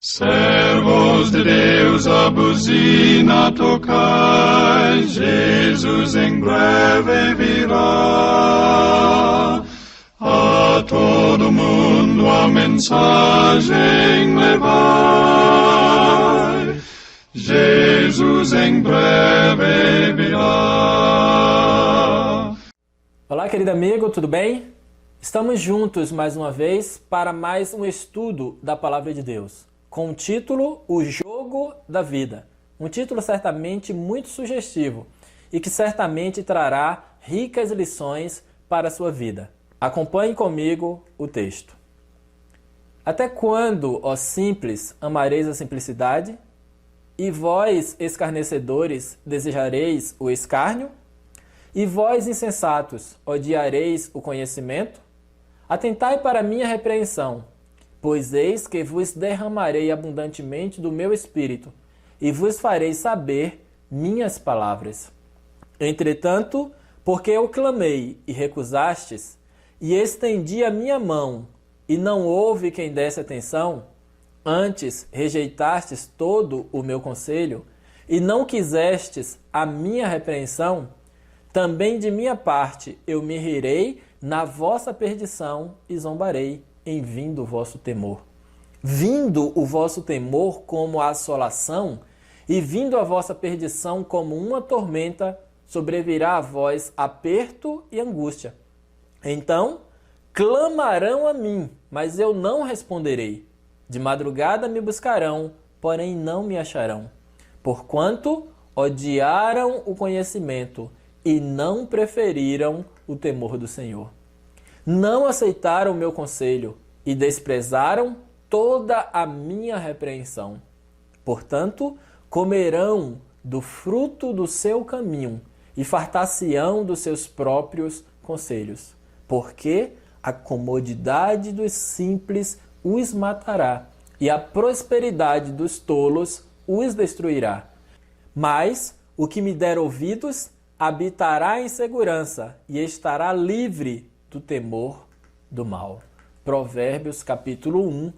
Servos de Deus, a buzina tocai, Jesus em breve virá. A todo mundo a mensagem levai, Jesus em breve virá. Olá, querido amigo, tudo bem? Estamos juntos mais uma vez para mais um estudo da Palavra de Deus, com o título O Jogo da Vida. Um título certamente muito sugestivo e que certamente trará ricas lições para a sua vida. Acompanhe comigo o texto. Até quando, ó simples, amareis a simplicidade? E vós, escarnecedores, desejareis o escárnio? E vós, insensatos, odiareis o conhecimento? Atentai para a minha repreensão, pois eis que vos derramarei abundantemente do meu espírito, e vos farei saber minhas palavras. Entretanto, porque eu clamei e recusastes, e estendi a minha mão, e não houve quem desse atenção, antes rejeitastes todo o meu conselho, e não quisestes a minha repreensão, também de minha parte eu me rirei na vossa perdição e zombarei em vindo o vosso temor. Vindo o vosso temor como a assolação, e vindo a vossa perdição como uma tormenta, sobrevirá a vós aperto e angústia. Então clamarão a mim, mas eu não responderei. De madrugada me buscarão, porém não me acharão. Porquanto odiaram o conhecimento e não preferiram o temor do Senhor. Não aceitaram o meu conselho e desprezaram toda a minha repreensão. Portanto, comerão do fruto do seu caminho e fartar-se-ão dos seus próprios conselhos, porque a comodidade dos simples os matará e a prosperidade dos tolos os destruirá. Mas o que me der ouvidos habitará em segurança e estará livre do temor do mal. Provérbios capítulo 1,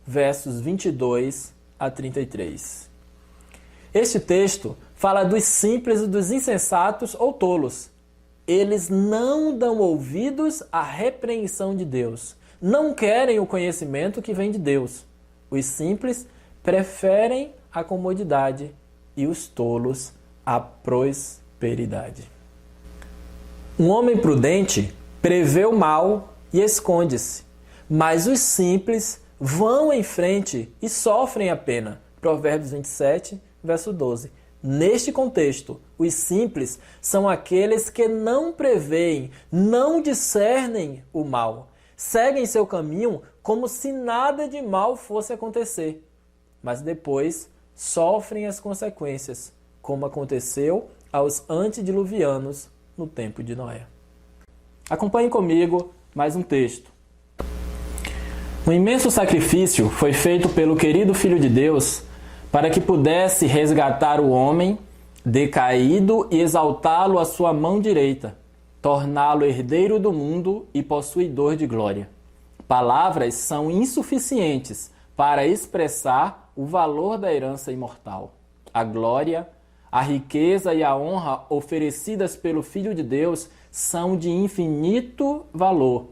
versos 22 a 33. Este texto fala dos simples e dos insensatos ou tolos. Eles não dão ouvidos à repreensão de Deus. Não querem o conhecimento que vem de Deus. Os simples preferem a comodidade e os tolos a prosperidade. Um homem prudente prevê o mal e esconde-se, mas os simples vão em frente e sofrem a pena. Provérbios 27, verso 12. Neste contexto, os simples são aqueles que não preveem, não discernem o mal, seguem seu caminho como se nada de mal fosse acontecer, mas depois sofrem as consequências, como aconteceu aos antediluvianos no tempo de Noé. Acompanhe comigo mais um texto. Um imenso sacrifício foi feito pelo querido Filho de Deus para que pudesse resgatar o homem decaído e exaltá-lo à sua mão direita, torná-lo herdeiro do mundo e possuidor de glória. Palavras são insuficientes para expressar o valor da herança imortal. A glória, a riqueza e a honra oferecidas pelo Filho de Deus são de infinito valor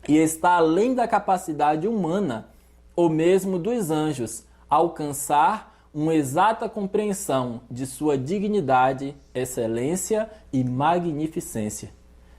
e está além da capacidade humana ou mesmo dos anjos alcançar uma exata compreensão de sua dignidade, excelência e magnificência.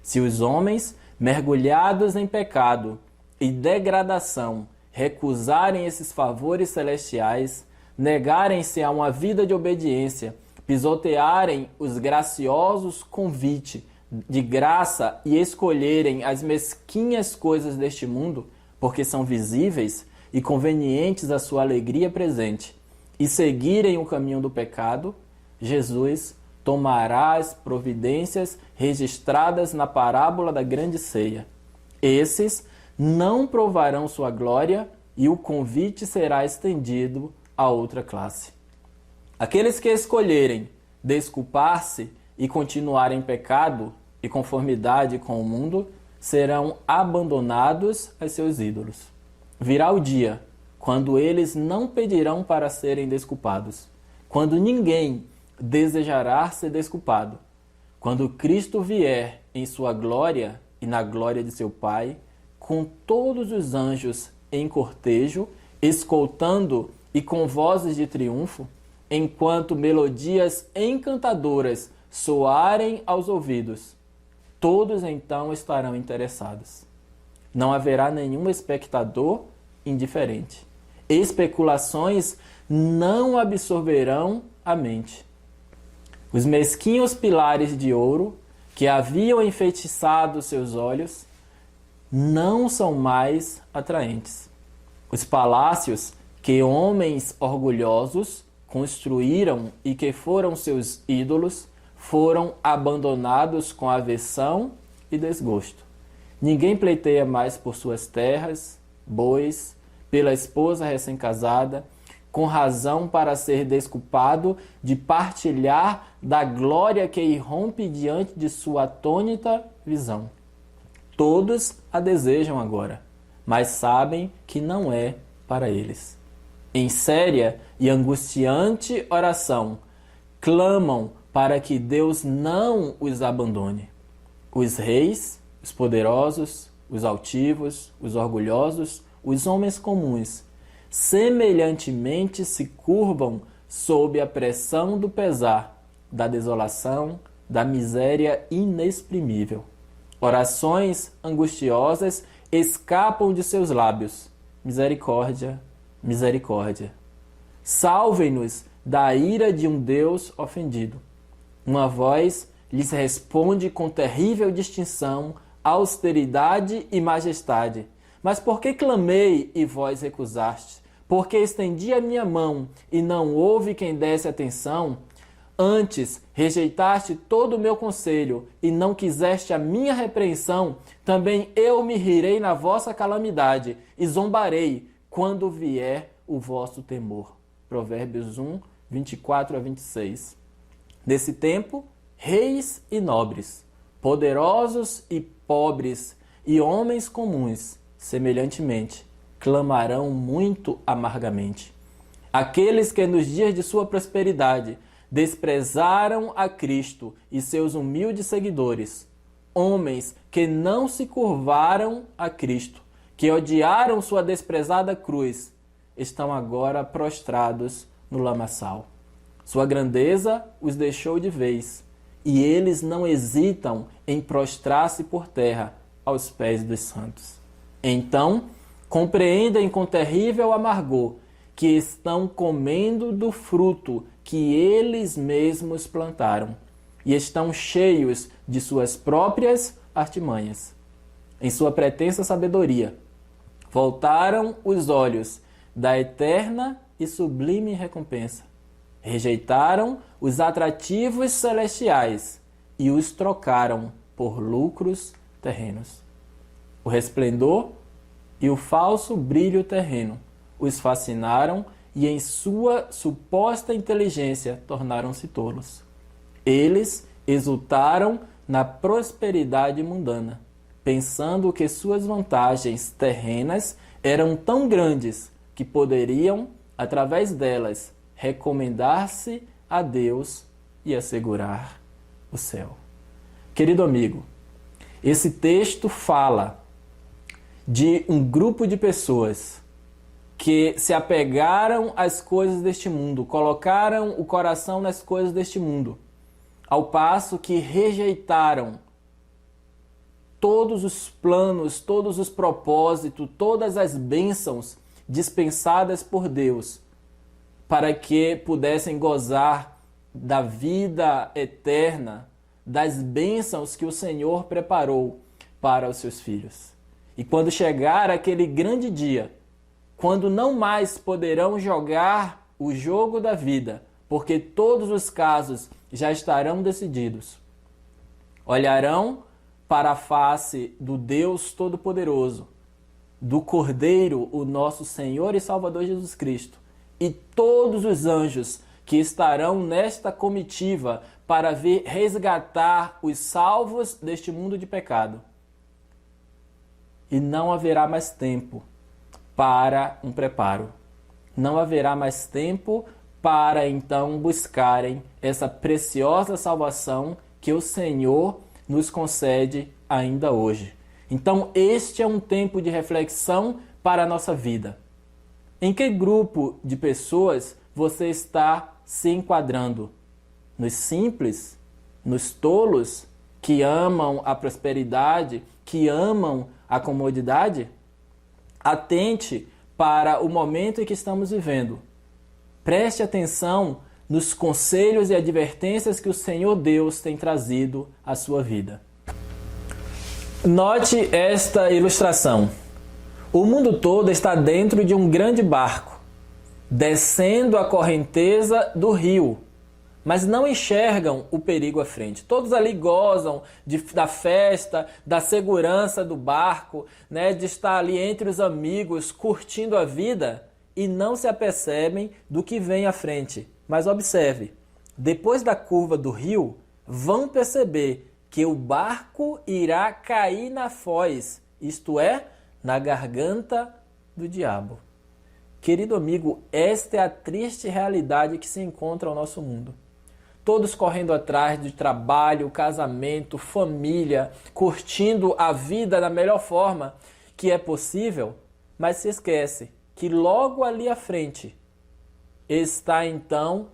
Se os homens, mergulhados em pecado e degradação, recusarem esses favores celestiais, negarem-se a uma vida de obediência, pisotearem os graciosos convites de graça e escolherem as mesquinhas coisas deste mundo, porque são visíveis e convenientes à sua alegria presente, e seguirem o caminho do pecado, Jesus tomará as providências registradas na parábola da grande ceia. Esses não provarão sua glória e o convite será estendido a outra classe. Aqueles que escolherem desculpar-se e continuar em pecado e conformidade com o mundo serão abandonados a seus ídolos. Virá o dia quando eles não pedirão para serem desculpados, quando ninguém desejará ser desculpado, quando Cristo vier em sua glória e na glória de seu Pai, com todos os anjos em cortejo, escoltando e com vozes de triunfo, enquanto melodias encantadoras soarem aos ouvidos, todos então estarão interessados. Não haverá nenhum espectador indiferente. Especulações não absorverão a mente. Os mesquinhos pilares de ouro que haviam enfeitiçado seus olhos não são mais atraentes. Os palácios que homens orgulhosos construíram e que foram seus ídolos foram abandonados com aversão e desgosto. Ninguém pleiteia mais por suas terras, bois, pela esposa recém-casada, com razão para ser desculpado de partilhar da glória que irrompe diante de sua atônita visão. Todos a desejam agora, mas sabem que não é para eles. Em séria e angustiante oração, clamam para que Deus não os abandone. Os reis, os poderosos, os altivos, os orgulhosos, os homens comuns, semelhantemente se curvam sob a pressão do pesar, da desolação, da miséria inexprimível. Orações angustiosas escapam de seus lábios. Misericórdia, misericórdia. Salvem-nos da ira de um Deus ofendido. Uma voz lhes responde com terrível distinção, austeridade e majestade. Mas por que clamei e vós recusaste? Porque estendi a minha mão e não houve quem desse atenção? Antes rejeitaste todo o meu conselho e não quiseste a minha repreensão, também eu me rirei na vossa calamidade e zombarei quando vier o vosso temor. Provérbios 1, 24 a 26. Nesse tempo, reis e nobres, poderosos e pobres e homens comuns, semelhantemente, clamarão muito amargamente. Aqueles que nos dias de sua prosperidade desprezaram a Cristo e seus humildes seguidores, homens que não se curvaram a Cristo, que odiaram sua desprezada cruz, estão agora prostrados no lamaçal. Sua grandeza os deixou de vez, e eles não hesitam em prostrar-se por terra aos pés dos santos. Então, compreendem com terrível amargor que estão comendo do fruto que eles mesmos plantaram e estão cheios de suas próprias artimanhas. Em sua pretensa sabedoria, voltaram os olhos da eterna e sublime recompensa. Rejeitaram os atrativos celestiais e os trocaram por lucros terrenos. O resplendor e o falso brilho terreno os fascinaram e em sua suposta inteligência tornaram-se tolos. Eles exultaram na prosperidade mundana, pensando que suas vantagens terrenas eram tão grandes que poderiam, através delas, recomendar-se a Deus e assegurar o céu. Querido amigo, esse texto fala de um grupo de pessoas que se apegaram às coisas deste mundo, colocaram o coração nas coisas deste mundo, ao passo que rejeitaram todos os planos, todos os propósitos, todas as bênçãos dispensadas por Deus, para que pudessem gozar da vida eterna, das bênçãos que o Senhor preparou para os seus filhos. E quando chegar aquele grande dia, quando não mais poderão jogar o jogo da vida, porque todos os casos já estarão decididos, olharão para a face do Deus Todo-Poderoso, do Cordeiro, o nosso Senhor e Salvador Jesus Cristo, e todos os anjos que estarão nesta comitiva para vir resgatar os salvos deste mundo de pecado. E não haverá mais tempo para um preparo. Não haverá mais tempo para então buscarem essa preciosa salvação que o Senhor nos concede ainda hoje. Então, este é um tempo de reflexão para a nossa vida. Em que grupo de pessoas você está se enquadrando? Nos simples? Nos tolos que amam a prosperidade, que amam a comodidade? Atente para o momento em que estamos vivendo. Preste atenção nos conselhos e advertências que o Senhor Deus tem trazido à sua vida. Note esta ilustração. O mundo todo está dentro de um grande barco, descendo a correnteza do rio, mas não enxergam o perigo à frente. Todos ali gozam da festa, da segurança do barco, né, de estar ali entre os amigos, curtindo a vida, e não se apercebem do que vem à frente. Mas observe, depois da curva do rio, vão perceber que o barco irá cair na foz, isto é, na garganta do diabo. Querido amigo, esta é a triste realidade que se encontra ao nosso mundo. Todos correndo atrás de trabalho, casamento, família, curtindo a vida da melhor forma que é possível, mas se esquece que logo ali à frente está então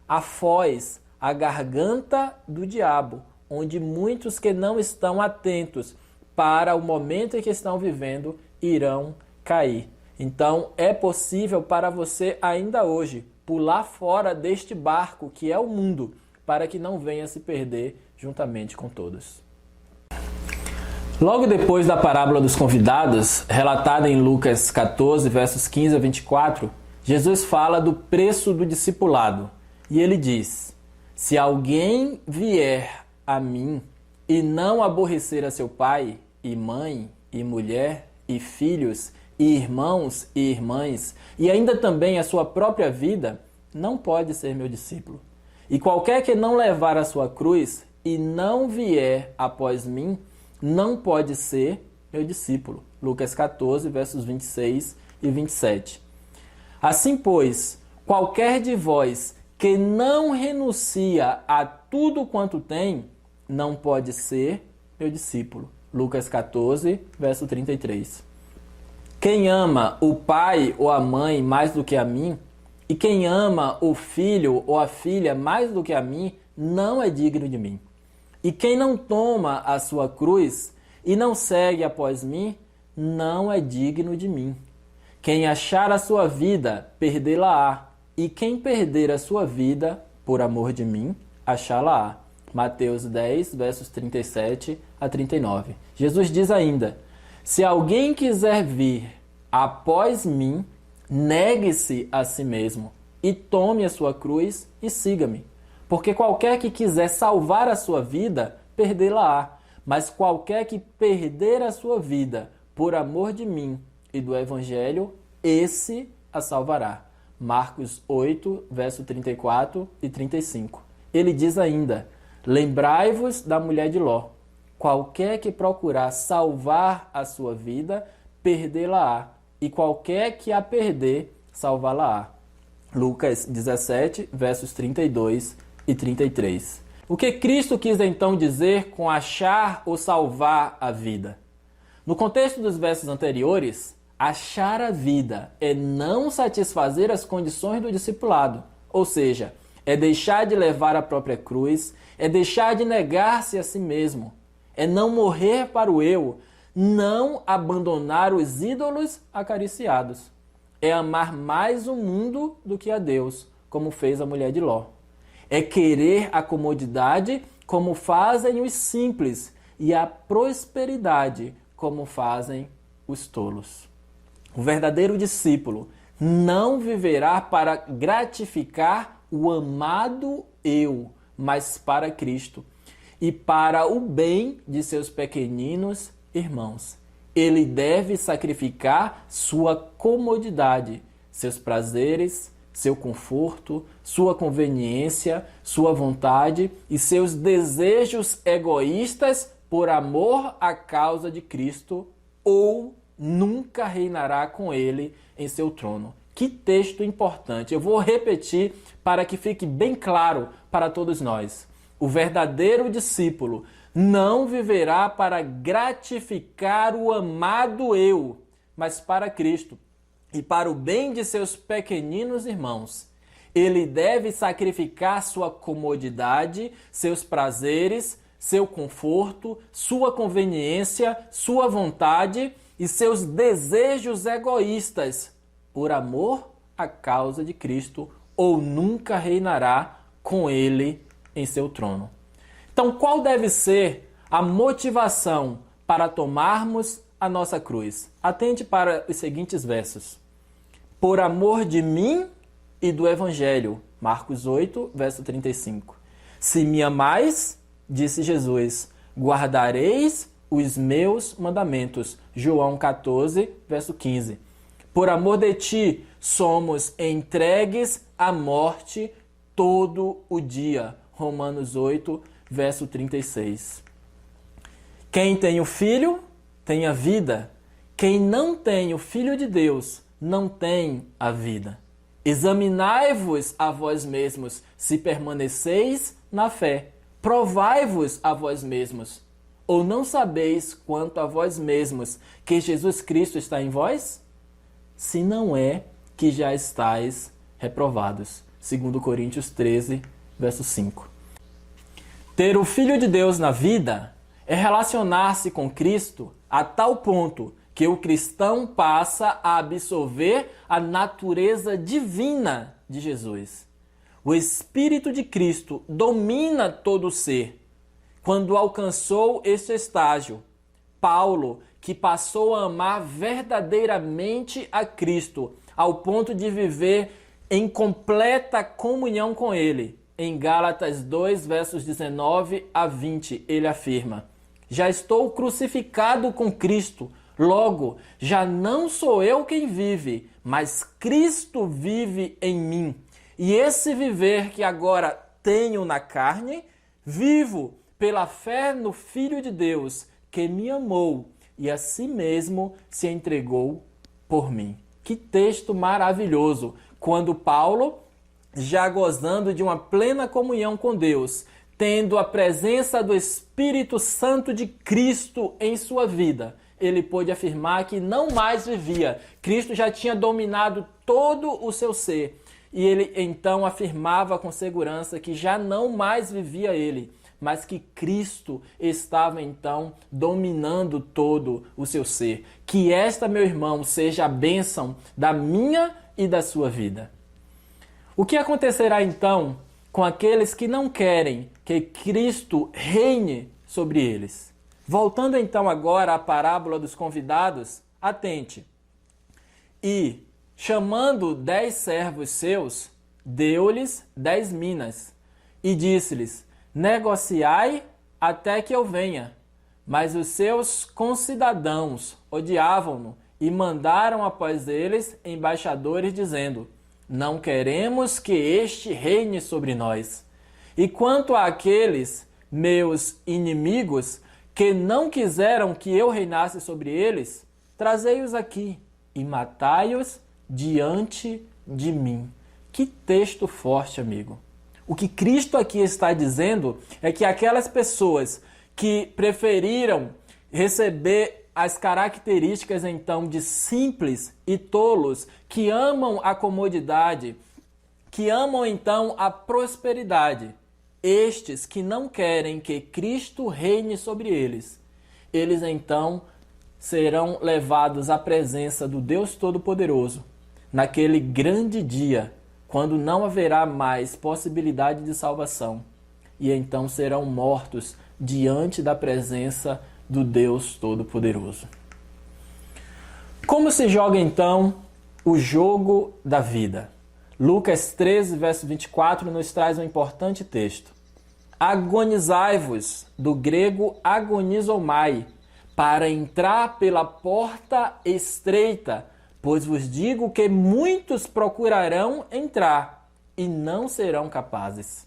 a foz, a garganta do diabo, onde muitos que não estão atentos para o momento em que estão vivendo irão cair. Então é possível para você ainda hoje pular fora deste barco que é o mundo, para que não venha se perder juntamente com todos. Logo depois da parábola dos convidados, relatada em Lucas 14, versos 15 a 24, Jesus fala do preço do discipulado. E ele diz: se alguém vier a mim e não aborrecer a seu pai, e mãe, e mulher, e filhos, e irmãos e irmãs, e ainda também a sua própria vida, não pode ser meu discípulo. E qualquer que não levar a sua cruz e não vier após mim, não pode ser meu discípulo. Lucas 14, versos 26 e 27. Assim, pois, qualquer de vós que não renuncia a tudo quanto tem, não pode ser meu discípulo. Lucas 14, verso 33. Quem ama o pai ou a mãe mais do que a mim, e quem ama o filho ou a filha mais do que a mim, não é digno de mim. E quem não toma a sua cruz e não segue após mim, não é digno de mim. Quem achar a sua vida, perdê-la-á. E quem perder a sua vida, por amor de mim, achá-la-á. Mateus 10, versos 37 a 39. Jesus diz ainda: se alguém quiser vir após mim, negue-se a si mesmo e tome a sua cruz e siga-me. Porque qualquer que quiser salvar a sua vida, perdê-la-á. Mas qualquer que perder a sua vida por amor de mim e do Evangelho, esse a salvará. Marcos 8, verso 34 e 35. Ele diz ainda: lembrai-vos da mulher de Ló. Qualquer que procurar salvar a sua vida, perdê-la-á. E qualquer que a perder, salvá-la-á. Lucas 17, versos 32 e 33. O que Cristo quis então dizer com achar ou salvar a vida? No contexto dos versos anteriores, achar a vida é não satisfazer as condições do discipulado, ou seja, é deixar de levar a própria cruz, é deixar de negar-se a si mesmo, é não morrer para o eu, não abandonar os ídolos acariciados, é amar mais o mundo do que a Deus, como fez a mulher de Ló. É querer a comodidade como fazem os simples e a prosperidade como fazem os tolos. O verdadeiro discípulo não viverá para gratificar o amado eu, mas para Cristo e para o bem de seus pequeninos irmãos. Ele deve sacrificar sua comodidade, seus prazeres, seu conforto, sua conveniência, sua vontade e seus desejos egoístas por amor à causa de Cristo ou nunca reinará com ele em seu trono. Que texto importante. Eu vou repetir para que fique bem claro para todos nós. O verdadeiro discípulo não viverá para gratificar o amado eu, mas para Cristo e para o bem de seus pequeninos irmãos. Ele deve sacrificar sua comodidade, seus prazeres, seu conforto, sua conveniência, sua vontade e seus desejos egoístas por amor à causa de Cristo, ou nunca reinará com ele em seu trono. Então, qual deve ser a motivação para tomarmos a nossa cruz? Atente para os seguintes versos. Por amor de mim e do Evangelho. Marcos 8, verso 35. Se me amais, disse Jesus, guardareis os meus mandamentos. João 14, verso 15. Por amor de ti, somos entregues à morte todo o dia. Romanos 8, verso 36. Quem tem o Filho, tem a vida. Quem não tem o Filho de Deus, não tem a vida. Examinai-vos a vós mesmos, se permaneceis na fé. Provai-vos a vós mesmos. Ou não sabeis quanto a vós mesmos que Jesus Cristo está em vós? Se não é que já estáis reprovados. 2 Coríntios 13, verso 5. Ter o Filho de Deus na vida é relacionar-se com Cristo a tal ponto que o cristão passa a absorver a natureza divina de Jesus. O Espírito de Cristo domina todo o ser. Quando alcançou este estágio, Paulo, que passou a amar verdadeiramente a Cristo, ao ponto de viver em completa comunhão com Ele, em Gálatas 2, versos 19 a 20, ele afirma: já estou crucificado com Cristo, logo, já não sou eu quem vive, mas Cristo vive em mim. E esse viver que agora tenho na carne, vivo pela fé no Filho de Deus, que me amou e a si mesmo se entregou por mim. Que texto maravilhoso! Quando Paulo, já gozando de uma plena comunhão com Deus, tendo a presença do Espírito Santo de Cristo em sua vida, ele pôde afirmar que não mais vivia. Cristo já tinha dominado todo o seu ser. E ele então afirmava com segurança que já não mais vivia ele, mas que Cristo estava então dominando todo o seu ser. Que esta, meu irmão, seja a bênção da minha e da sua vida. O que acontecerá então com aqueles que não querem que Cristo reine sobre eles? Voltando então agora à parábola dos convidados, atente. E, chamando 10 servos seus, deu-lhes 10 minas, e disse-lhes: negociai até que eu venha. Mas os seus concidadãos odiavam-no e mandaram após eles embaixadores, dizendo: não queremos que este reine sobre nós. E quanto àqueles meus inimigos, que não quiseram que eu reinasse sobre eles, trazei-os aqui e matai-os diante de mim. Que texto forte, amigo. O que Cristo aqui está dizendo é que aquelas pessoas que preferiram receber as características então de simples e tolos, que amam a comodidade, que amam então a prosperidade, estes que não querem que Cristo reine sobre eles, eles então serão levados à presença do Deus Todo-Poderoso, naquele grande dia, quando não haverá mais possibilidade de salvação, e então serão mortos diante da presença do Deus Todo-Poderoso. Como se joga então o jogo da vida? Lucas 13, verso 24, nos traz um importante texto. Agonizai-vos, do grego agonizomai, para entrar pela porta estreita, pois vos digo que muitos procurarão entrar e não serão capazes.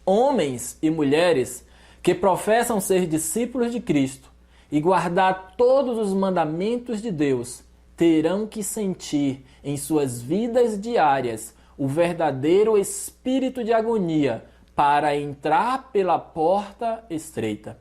Homens e mulheres que professam ser discípulos de Cristo e guardar todos os mandamentos de Deus terão que sentir em suas vidas diárias o verdadeiro espírito de agonia para entrar pela porta estreita.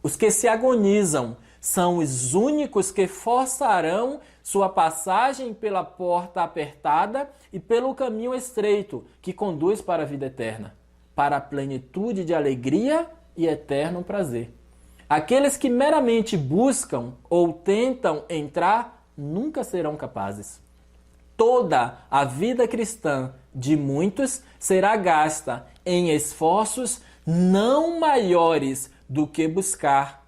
Os que se agonizam são os únicos que forçarão sua passagem pela porta apertada e pelo caminho estreito que conduz para a vida eterna, para a plenitude de alegria e eterno prazer. Aqueles que meramente buscam ou tentam entrar nunca serão capazes. Toda a vida cristã de muitos será gasta em esforços não maiores do que buscar,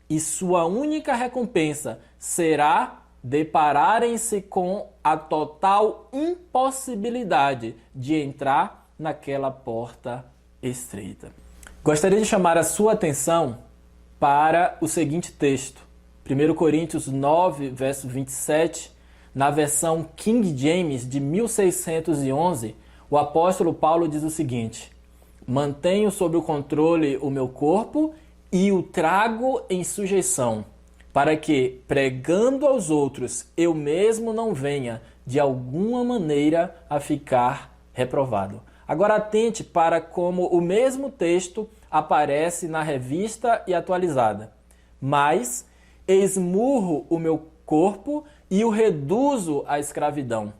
e sua única recompensa será depararem-se com a total impossibilidade de entrar naquela porta estreita. Gostaria de chamar a sua atenção para o seguinte texto, 1 Coríntios 9, verso 27, na versão King James de 1611, o apóstolo Paulo diz o seguinte: mantenho sob o controle o meu corpo e o trago em sujeição, para que, pregando aos outros, eu mesmo não venha, de alguma maneira, a ficar reprovado. Agora atente para como o mesmo texto aparece na Revista e Atualizada. Mas esmurro o meu corpo e o reduzo à escravidão,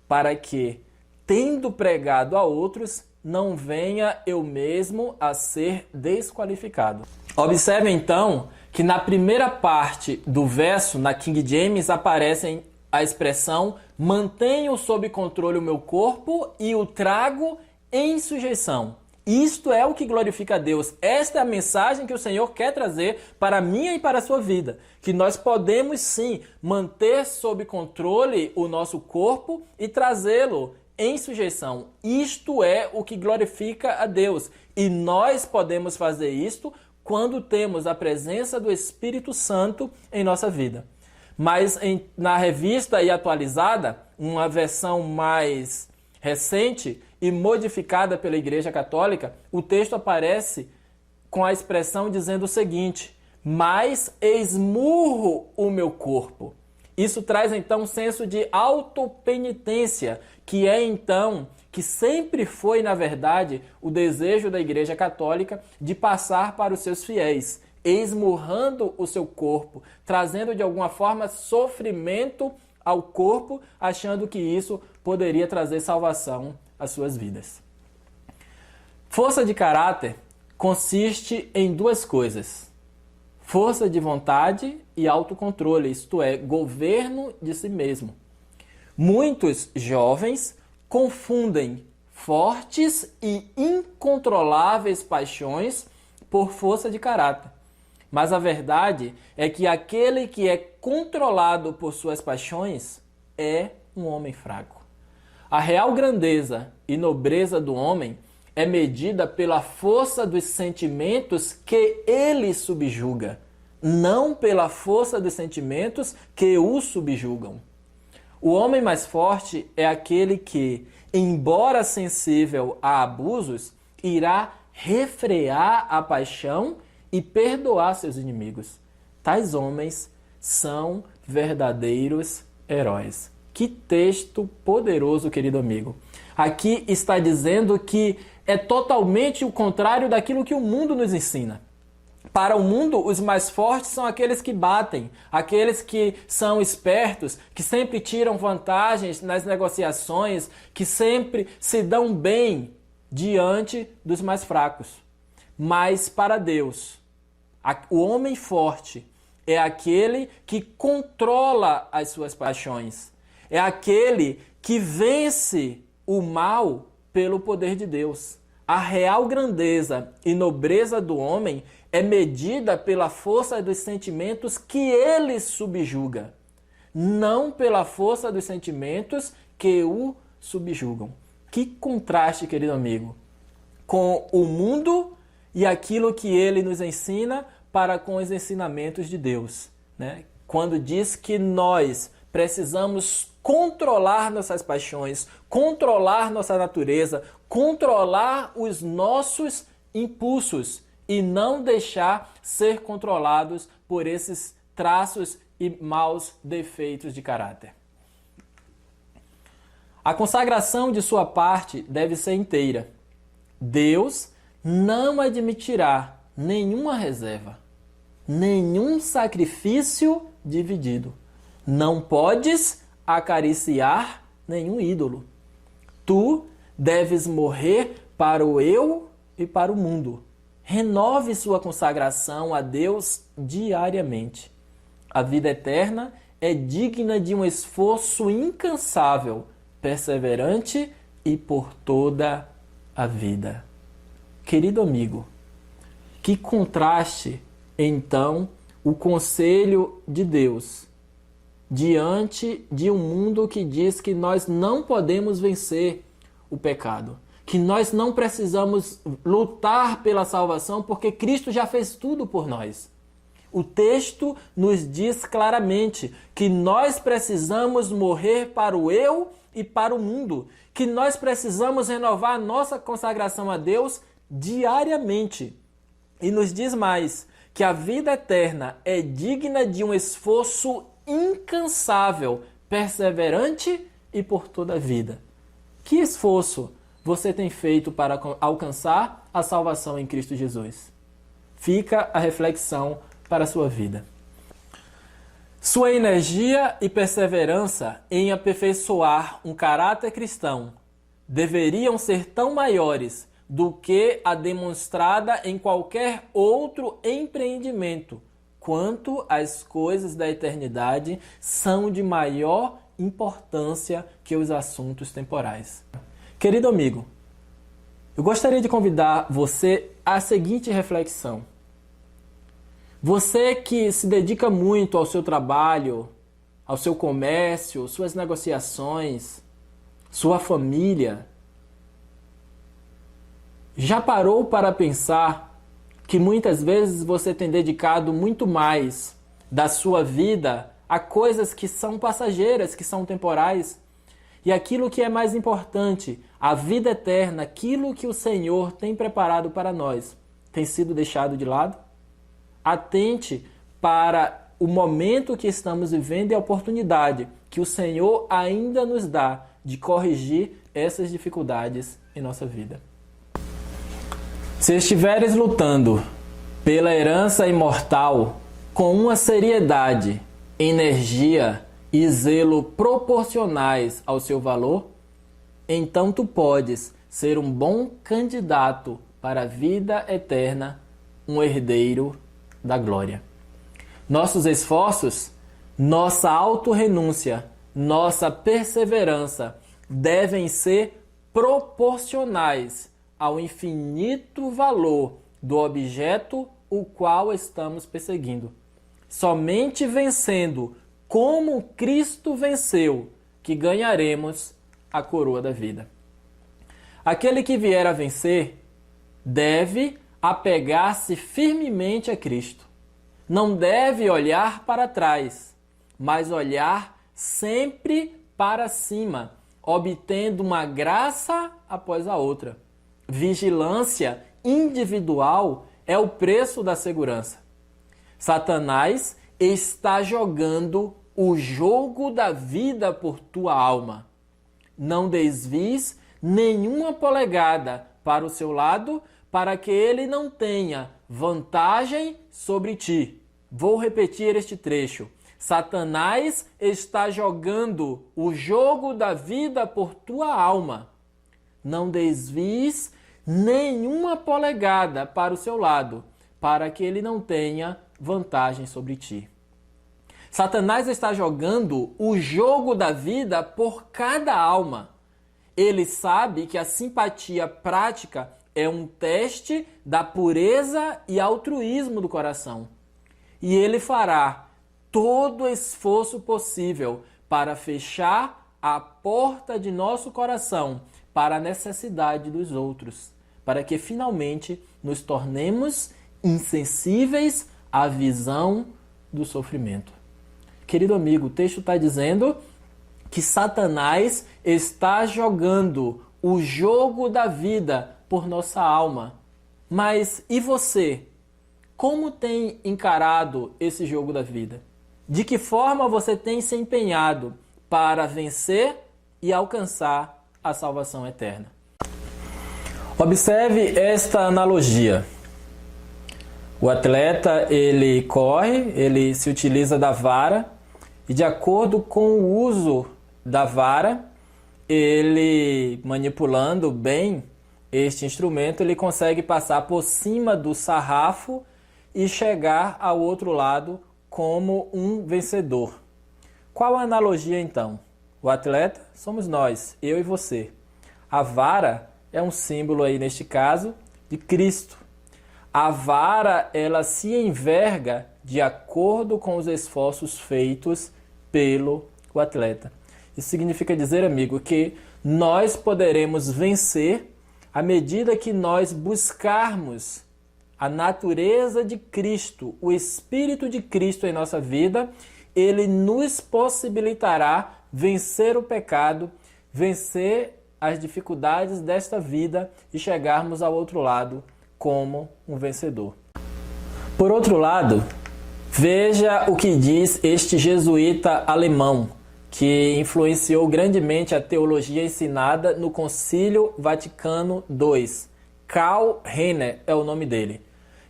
para que, tendo pregado a outros, não venha eu mesmo a ser desqualificado. Observe então que na primeira parte do verso, na King James, aparece a expressão mantenho sob controle o meu corpo e o trago em sujeição. Isto é o que glorifica a Deus. Esta é a mensagem que o Senhor quer trazer para a minha e para a sua vida. Que nós podemos sim manter sob controle o nosso corpo e trazê-lo em sujeição. Isto é o que glorifica a Deus. E nós podemos fazer isto quando temos a presença do Espírito Santo em nossa vida. Mas na Revista e Atualizada, uma versão mais recente e modificada pela Igreja Católica, o texto aparece com a expressão dizendo o seguinte: mas esmurro o meu corpo. Isso traz então um senso de autopenitência, que sempre foi, na verdade, o desejo da Igreja Católica de passar para os seus fiéis, esmurrando o seu corpo, trazendo de alguma forma sofrimento ao corpo, achando que isso poderia trazer salvação às suas vidas. Força de caráter consiste em duas coisas: força de vontade e autocontrole, isto é, governo de si mesmo. Muitos jovens confundem fortes e incontroláveis paixões por força de caráter. Mas a verdade é que aquele que é controlado por suas paixões é um homem fraco. A real grandeza e nobreza do homem é medida pela força dos sentimentos que ele subjuga, não pela força dos sentimentos que o subjugam. O homem mais forte é aquele que, embora sensível a abusos, irá refrear a paixão e perdoar seus inimigos. Tais homens são verdadeiros heróis. Que texto poderoso, querido amigo. Aqui está dizendo que é totalmente o contrário daquilo que o mundo nos ensina. Para o mundo, os mais fortes são aqueles que batem, aqueles que são espertos, que sempre tiram vantagens nas negociações, que sempre se dão bem diante dos mais fracos. Mas para Deus, o homem forte é aquele que controla as suas paixões, é aquele que vence o mal pelo poder de Deus. A real grandeza e nobreza do homem é medida pela força dos sentimentos que ele subjuga, não pela força dos sentimentos que o subjugam. Que contraste, querido amigo, com o mundo e aquilo que ele nos ensina para com os ensinamentos de Deus, né? Quando diz que nós precisamos controlar nossas paixões, controlar nossa natureza, controlar os nossos impulsos. e não deixar ser controlados por esses traços e maus defeitos de caráter. A consagração de sua parte deve ser inteira. Deus não admitirá nenhuma reserva, nenhum sacrifício dividido. Não podes acariciar nenhum ídolo. Tu deves morrer para o eu e para o mundo. Renove sua consagração a Deus diariamente. A vida eterna é digna de um esforço incansável, perseverante e por toda a vida. Querido amigo, que contraste, então, o conselho de Deus diante de um mundo que diz que nós não podemos vencer o pecado, que nós não precisamos lutar pela salvação porque Cristo já fez tudo por nós. O texto nos diz claramente que nós precisamos morrer para o eu e para o mundo, que nós precisamos renovar a nossa consagração a Deus diariamente. E nos diz mais, que a vida eterna é digna de um esforço incansável, perseverante e por toda a vida. Que esforço você tem feito para alcançar a salvação em Cristo Jesus? Fica a reflexão para a sua vida. Sua energia e perseverança em aperfeiçoar um caráter cristão deveriam ser tão maiores do que a demonstrada em qualquer outro empreendimento, quanto as coisas da eternidade são de maior importância que os assuntos temporais. Querido amigo, eu gostaria de convidar você à seguinte reflexão. Você que se dedica muito ao seu trabalho, ao seu comércio, suas negociações, sua família, já parou para pensar que muitas vezes você tem dedicado muito mais da sua vida a coisas que são passageiras, que são temporais, e aquilo que é mais importante, a vida eterna, aquilo que o Senhor tem preparado para nós, tem sido deixado de lado? Atente para o momento que estamos vivendo e a oportunidade que o Senhor ainda nos dá de corrigir essas dificuldades em nossa vida. Se estiveres lutando pela herança imortal com uma seriedade, energia e zelo proporcionais ao seu valor, então tu podes ser um bom candidato para a vida eterna, um herdeiro da glória. Nossos esforços, nossa autorrenúncia, nossa perseverança devem ser proporcionais ao infinito valor do objeto o qual estamos perseguindo. Somente vencendo como Cristo venceu, que ganharemos a coroa da vida. Aquele que vier a vencer deve apegar-se firmemente a Cristo. Não deve olhar para trás, mas olhar sempre para cima, obtendo uma graça após a outra. Vigilância individual é o preço da segurança. Satanás está jogando o jogo da vida por tua alma. Não desvies nenhuma polegada para o seu lado, para que ele não tenha vantagem sobre ti. Vou repetir este trecho. Satanás está jogando o jogo da vida por tua alma. Não desvies nenhuma polegada para o seu lado, para que ele não tenha vantagem sobre ti. Satanás está jogando o jogo da vida por cada alma. Ele sabe que a simpatia prática é um teste da pureza e altruísmo do coração. E ele fará todo o esforço possível para fechar a porta de nosso coração para a necessidade dos outros, para que finalmente nos tornemos insensíveis à visão do sofrimento. Querido amigo, o texto está dizendo que Satanás está jogando o jogo da vida por nossa alma. Mas e você? Como tem encarado esse jogo da vida? De que forma você tem se empenhado para vencer e alcançar a salvação eterna? Observe esta analogia. O atleta, ele corre, ele se utiliza da vara e, de acordo com o uso da vara, ele, manipulando bem este instrumento, ele consegue passar por cima do sarrafo e chegar ao outro lado como um vencedor. Qual a analogia então? O atleta somos nós, eu e você. A vara é um símbolo aí, neste caso, de Cristo. A vara, ela se enverga de acordo com os esforços feitos pelo atleta. Isso significa dizer, amigo, que nós poderemos vencer à medida que nós buscarmos a natureza de Cristo, o Espírito de Cristo em nossa vida. Ele nos possibilitará vencer o pecado, vencer as dificuldades desta vida e chegarmos ao outro lado como um vencedor. Por outro lado, veja o que diz este jesuíta alemão, que influenciou grandemente a teologia ensinada no Concílio Vaticano II. Karl Rahner é o nome dele.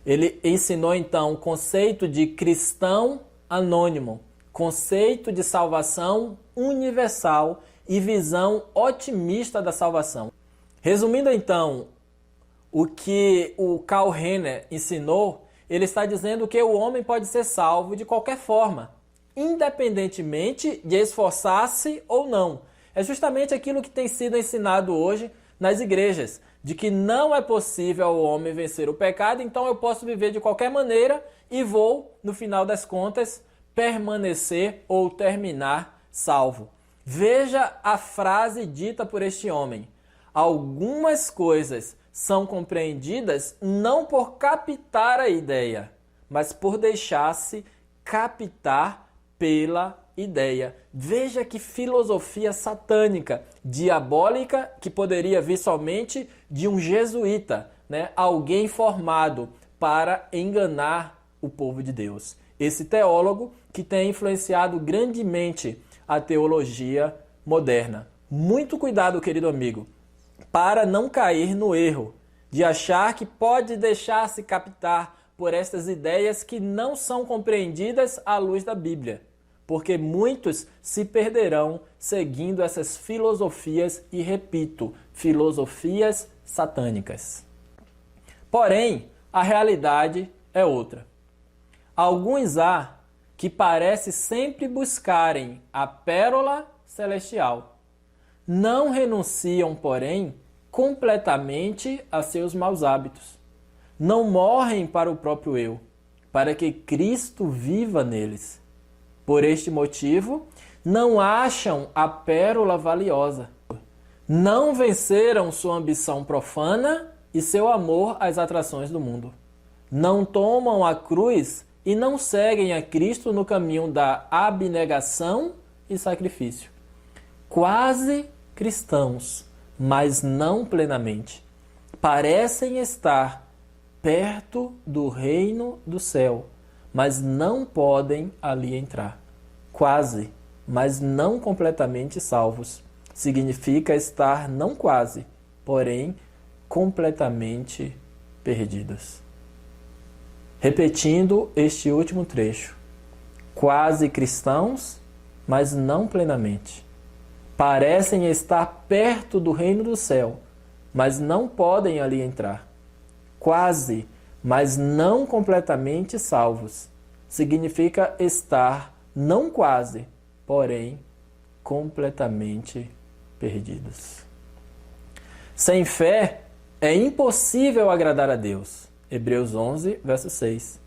Ele ensinou então o conceito de cristão anônimo, conceito de salvação universal e visão otimista da salvação. Resumindo então o que o Karl Rahner ensinou, ele está dizendo que o homem pode ser salvo de qualquer forma, independentemente de esforçar-se ou não. É justamente aquilo que tem sido ensinado hoje nas igrejas, de que não é possível ao homem vencer o pecado, então eu posso viver de qualquer maneira e vou, no final das contas, permanecer ou terminar salvo. Veja a frase dita por este homem: algumas coisas são compreendidas não por captar a ideia, mas por deixar-se captar pela ideia. Veja que filosofia satânica, diabólica, que poderia vir somente de um jesuíta, né? Alguém formado para enganar o povo de Deus. Esse teólogo que tem influenciado grandemente a teologia moderna. Muito cuidado, querido amigo, para não cair no erro de achar que pode deixar-se captar por estas ideias que não são compreendidas à luz da Bíblia, porque muitos se perderão seguindo essas filosofias e, repito, filosofias satânicas. Porém, a realidade é outra. Alguns há que parecem sempre buscarem a pérola celestial. Não renunciam, porém, completamente a seus maus hábitos. Não morrem para o próprio eu, para que Cristo viva neles. Por este motivo, não acham a pérola valiosa. Não venceram sua ambição profana e seu amor às atrações do mundo. Não tomam a cruz e não seguem a Cristo no caminho da abnegação e sacrifício. Quase cristãos, mas não plenamente. Parecem estar perto do reino do céu, mas não podem ali entrar. Quase, mas não completamente salvos. Significa estar não quase, porém completamente perdidos. Repetindo este último trecho. Quase cristãos, mas não plenamente. Parecem estar perto do reino do céu, mas não podem ali entrar. Quase, mas não completamente salvos. Significa estar não quase, porém completamente perdidos. Sem fé é impossível agradar a Deus. Hebreus 11, verso 6.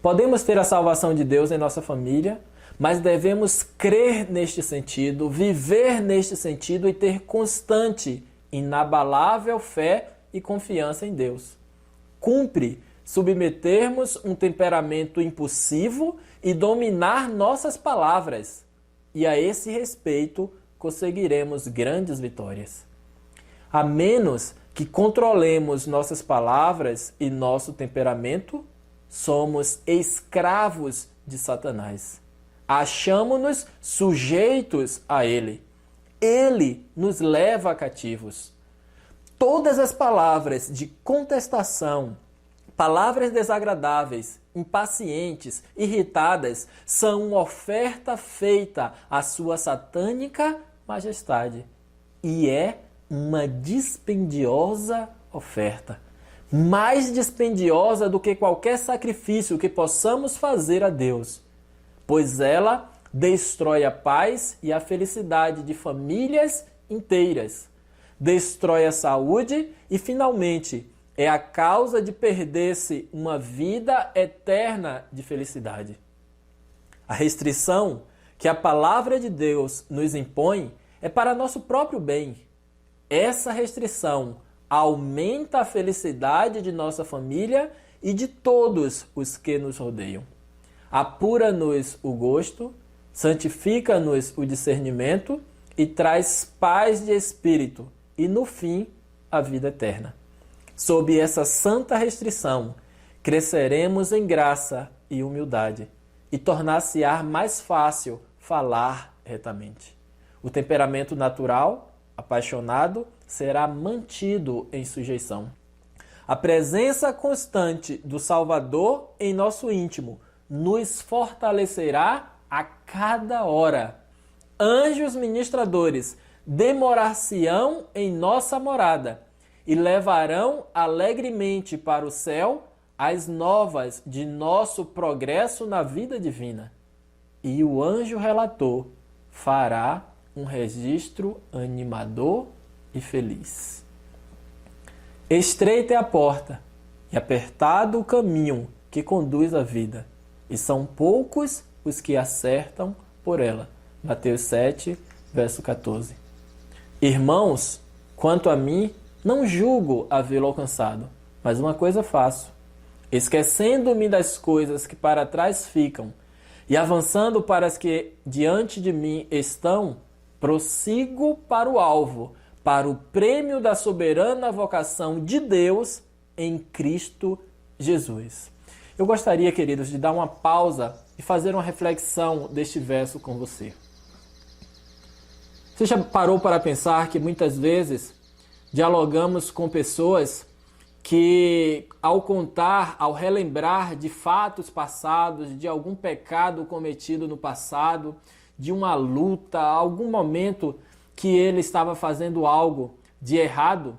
Podemos ter a salvação de Deus em nossa família, mas devemos crer neste sentido, viver neste sentido e ter constante, inabalável fé e confiança em Deus. Cumpre submetermos um temperamento impulsivo e dominar nossas palavras, e a esse respeito conseguiremos grandes vitórias. A menos que controlemos nossas palavras e nosso temperamento, somos escravos de Satanás. Achamo-nos sujeitos a ele. Ele nos leva cativos. Todas as palavras de contestação, palavras desagradáveis, impacientes, irritadas, são uma oferta feita à sua satânica majestade. E é uma dispendiosa oferta. Mais dispendiosa do que qualquer sacrifício que possamos fazer a Deus. Pois ela destrói a paz e a felicidade de famílias inteiras. Destrói a saúde e, finalmente, é a causa de perder-se uma vida eterna de felicidade. A restrição que a palavra de Deus nos impõe é para nosso próprio bem. Essa restrição aumenta a felicidade de nossa família e de todos os que nos rodeiam. Apura-nos o gosto, santifica-nos o discernimento e traz paz de espírito e, no fim, a vida eterna. Sob essa santa restrição, cresceremos em graça e humildade e tornar-se-á mais fácil falar retamente. O temperamento natural, apaixonado, será mantido em sujeição. A presença constante do Salvador em nosso íntimo nos fortalecerá a cada hora. Anjos ministradores demorar-se-ão em nossa morada e levarão alegremente para o céu as novas de nosso progresso na vida divina. E o anjo relator fará um registro animador e feliz. Estreita é a porta e apertado o caminho que conduz à vida, e são poucos os que acertam por ela. Mateus 7, verso 14. Irmãos, quanto a mim, não julgo havê-lo alcançado, mas uma coisa faço, esquecendo-me das coisas que para trás ficam e avançando para as que diante de mim estão, prossigo para o alvo, para o prêmio da soberana vocação de Deus em Cristo Jesus. Eu gostaria, queridos, de dar uma pausa e fazer uma reflexão deste verso com você. Você já parou para pensar que muitas vezes dialogamos com pessoas que, ao contar, ao relembrar de fatos passados, de algum pecado cometido no passado, de uma luta, algum momento que ele estava fazendo algo de errado,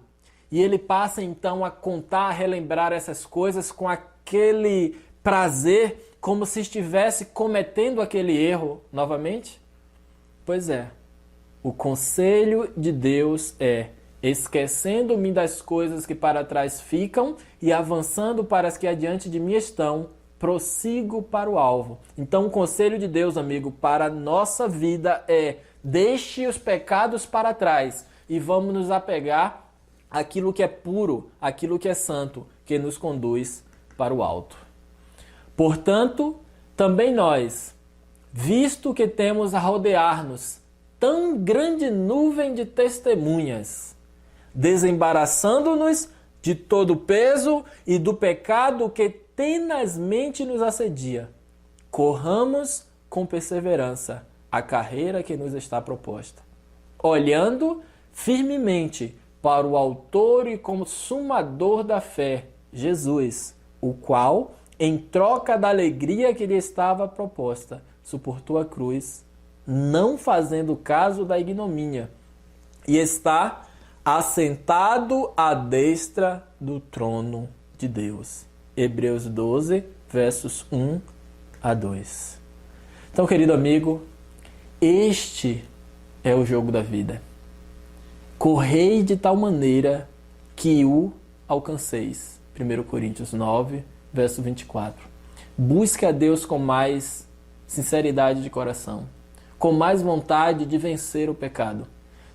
e ele passa então a contar, a relembrar essas coisas com aquele prazer, como se estivesse cometendo aquele erro novamente? Pois é, o conselho de Deus é: esquecendo-me das coisas que para trás ficam e avançando para as que adiante de mim estão, prossigo para o alvo. Então o conselho de Deus, amigo, para a nossa vida é: deixe os pecados para trás e vamos nos apegar àquilo que é puro, àquilo que é santo, que nos conduz para o alto. Portanto, também nós, visto que temos a rodear-nos tão grande nuvem de testemunhas, desembaraçando-nos de todo o peso e do pecado que tenazmente nos assedia, corramos com perseverança a carreira que nos está proposta, olhando firmemente para o autor e consumador da fé, Jesus, o qual, em troca da alegria que lhe estava proposta, suportou a cruz, não fazendo caso da ignomínia, e está assentado à destra do trono de Deus. Hebreus 12, versos 1 a 2. Então, querido amigo, este é o jogo da vida. Correi de tal maneira que o alcanceis. 1 Coríntios 9, verso 24. Busque a Deus com mais sinceridade de coração, com mais vontade de vencer o pecado,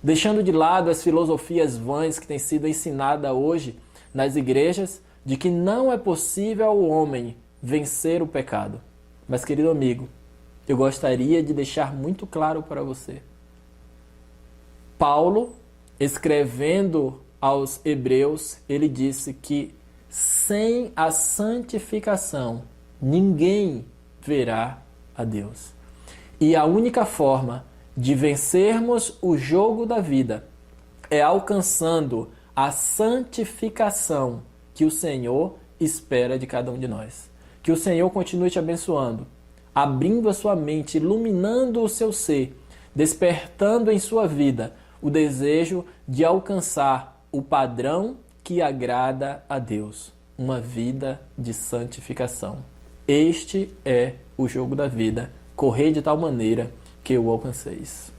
deixando de lado as filosofias vãs que têm sido ensinadas hoje nas igrejas, de que não é possível ao homem vencer o pecado. Mas, querido amigo, eu gostaria de deixar muito claro para você. Paulo, escrevendo aos Hebreus, ele disse que sem a santificação ninguém verá a Deus. E a única forma de vencermos o jogo da vida é alcançando a santificação que o Senhor espera de cada um de nós. Que o Senhor continue te abençoando, abrindo a sua mente, iluminando o seu ser, despertando em sua vida o desejo de alcançar o padrão que agrada a Deus, uma vida de santificação. Este é o jogo da vida, correr de tal maneira que o alcanceis.